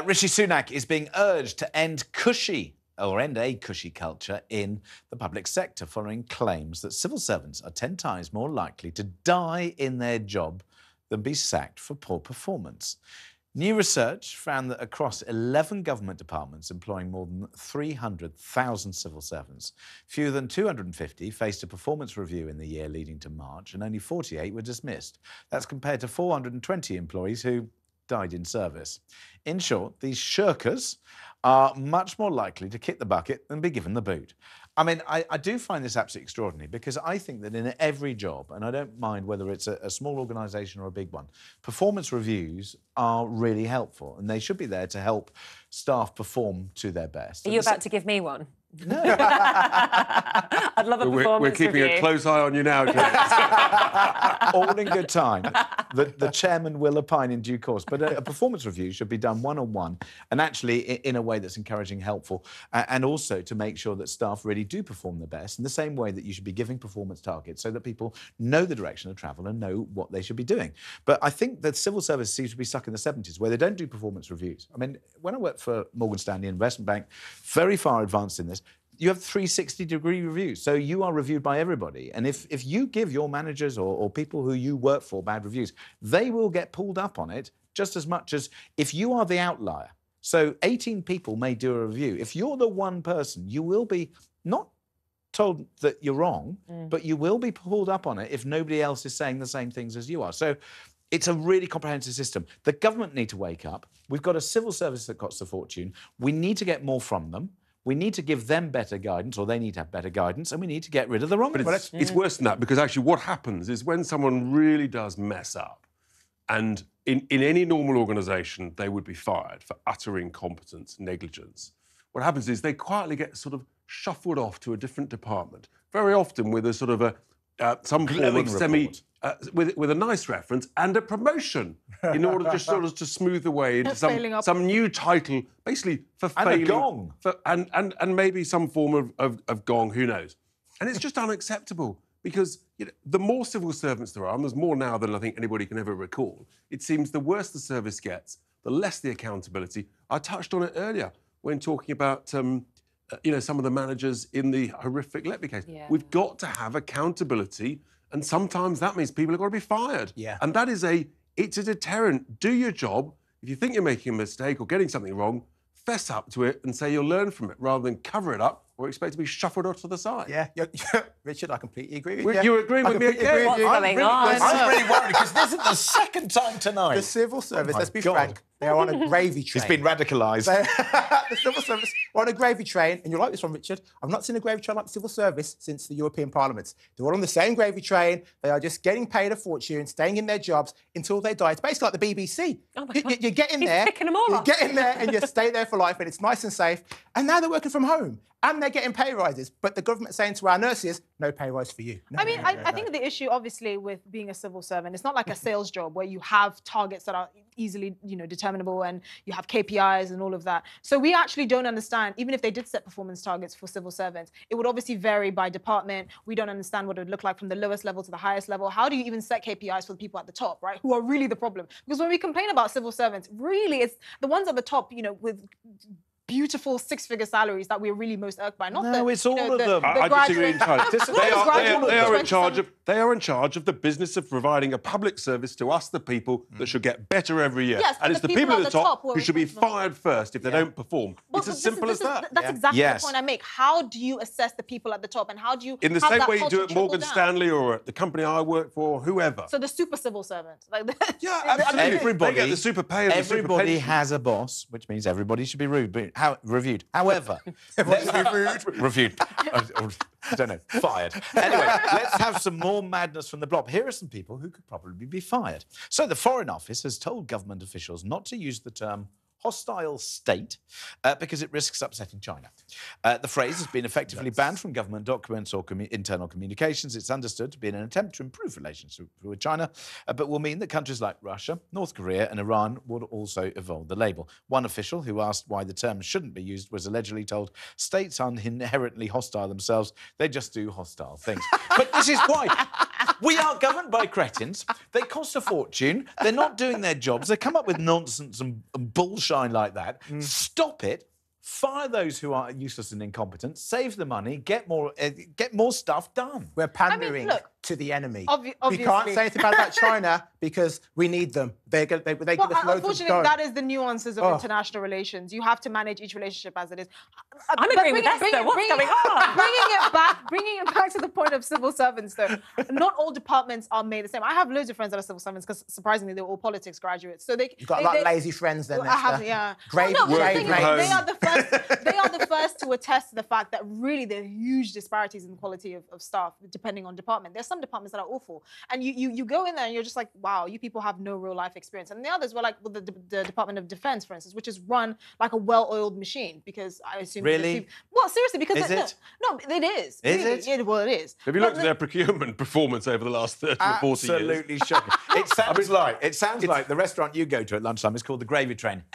Rishi Sunak is being urged to end a cushy culture in the public sector following claims that civil servants are 10 times more likely to die in their job than be sacked for poor performance. New research found that across 11 government departments employing more than 300,000 civil servants, fewer than 250 faced a performance review in the year leading to March, and only 48 were dismissed. That's compared to 420 employees who died in service. In short, these shirkers are much more likely to kick the bucket than be given the boot. I mean, I do find this absolutely extraordinary because I think that in every job, and I don't mind whether it's a small organisation or a big one, performance reviews are really helpful and they should be there to help staff perform to their best. Are you about to give me one? No. I'd love a performance We're keeping review. a close eye on you now, James. All in good time. The chairman will opine in due course. But a performance review should be done one-on-one and actually in a way that's encouraging, helpful, and also to make sure that staff really do perform their best in the same way that you should be giving performance targets so that people know the direction of travel and know what they should be doing. But I think that civil service seems to be stuck in the 70s where they don't do performance reviews. I mean, when I worked for Morgan Stanley Investment Bank, very far advanced in this, you have 360-degree reviews, so you are reviewed by everybody. And if you give your managers or people who you work for bad reviews, they will get pulled up on it just as much as if you are the outlier. So 18 people may do a review. If you're the one person, you will be not told that you're wrong, but you will be pulled up on it if nobody else is saying the same things as you are. So it's a really comprehensive system. The government need to wake up. We've got a civil service that costs a fortune. We need to get more from them. We need to give them better guidance, or they need to have better guidance, and we need to get rid of the wrong ones. But it's worse than that, because actually what happens is when someone really does mess up, and in any normal organisation, they would be fired for utter incompetence, negligence. What happens is they quietly get sort of shuffled off to a different department, very often with a sort of some form of with a nice reference and a promotion in order just sort of to smooth the way into some new title, basically for failing. And a gong. And maybe some form of gong, who knows. And it's just unacceptable because the more civil servants there are, and there's more now than I think anybody can ever recall, it seems the worse the service gets, the less the accountability. I touched on it earlier when talking about some of the managers in the horrific Letby case. Yeah. We've got to have accountability, and sometimes that means people have got to be fired. Yeah. And that is it's a deterrent. Do your job. If you think you're making a mistake or getting something wrong, fess up to it and say you'll learn from it, rather than cover it up or expect to be shuffled off to the side. Yeah, Richard, I completely agree with you. You're agreeing with me again? What's going on? I'm really worried because this is the second time tonight. The civil service, my let's be God. frank, they are on a gravy train. It's been radicalised. The civil service are on a gravy train, and you're like this one, Richard. I've not seen a gravy train like the civil service since the European Parliament. They're all on the same gravy train. They are just getting paid a fortune, staying in their jobs until they die. It's basically like the BBC. Oh my God. You get in He's there, picking them all you up. get in there, and you stay there for life, and it's nice and safe. And now they're working from home, and they're getting pay rises. But the government's saying to our nurses, no pay rise for you. No, I mean, I think the issue, obviously, with being a civil servant, it's not like a sales job where you have targets that are easily, determinable, and you have KPIs and all of that. So we actually don't understand, even if they did set performance targets for civil servants, it would obviously vary by department. We don't understand what it would look like from the lowest level to the highest level. How do you even set KPIs for the people at the top, right? Who are really the problem? Because when we complain about civil servants, really, it's the ones at the top, with beautiful six-figure salaries that we're really most irked by. It's all of them. I disagree entirely. They are in charge of. They are in charge of the business of providing a public service to us, the people, that should get better every year. Yes, and it's the people at the top who should be fired first if they don't perform. It's as simple as that. That's exactly the point I make. How do you assess the people at the top, and how do you in the have same that way you do culture at trickle Morgan down? Stanley or at the company I work for, whoever. So the super civil servant. Yeah, absolutely. Everybody, they get the super pay and the super everybody pension. has a boss, which means everybody should be reviewed. However, reviewed. I don't know, fired. Anyway, let's have some more madness from the blob. Here are some people who could probably be fired. So the Foreign Office has told government officials not to use the term hostile state because it risks upsetting China. The phrase has been effectively banned from government documents or internal communications. It's understood to be an attempt to improve relations with China, but will mean that countries like Russia, North Korea and Iran would also evolve the label. One official who asked why the term shouldn't be used was allegedly told states aren't inherently hostile themselves, they just do hostile things. But this is why. We are governed by cretins. They cost a fortune. They're not doing their jobs. They come up with nonsense and bullshine like that. Stop it. Fire those who are useless and incompetent. Save the money. Get more stuff done. We're pandering look, to the enemy. obviously. We can't say anything bad about China because we need them. They give us loads of Unfortunately, dough. that is the nuances of international relations. You have to manage each relationship as it is. I'm agreeing with Esther. What's going on? Bringing it back to the point of civil servants, though, not all departments are made the same. I have loads of friends that are civil servants because, surprisingly, they're all politics graduates. So You've got a lot of lazy friends then, I have, Esther. yeah. Gravy Well, no, but the train, thing is, home. they are the first to attest to the fact that really there are huge disparities in the quality of staff depending on department. There's some departments that are awful, and you go in there and you're just like, wow, you people have no real life experience. And the others were like well, the Department of Defense, for instance, which is run like a well-oiled machine because I assume Really? Well, seriously, because Is it? No, it is. Is really. it? Yeah, well, it is. Have you looked at their procurement performance over the last 30 or 40 years? Absolutely shocking. It sounds like the restaurant you go to at lunchtime is called the Gravy Train.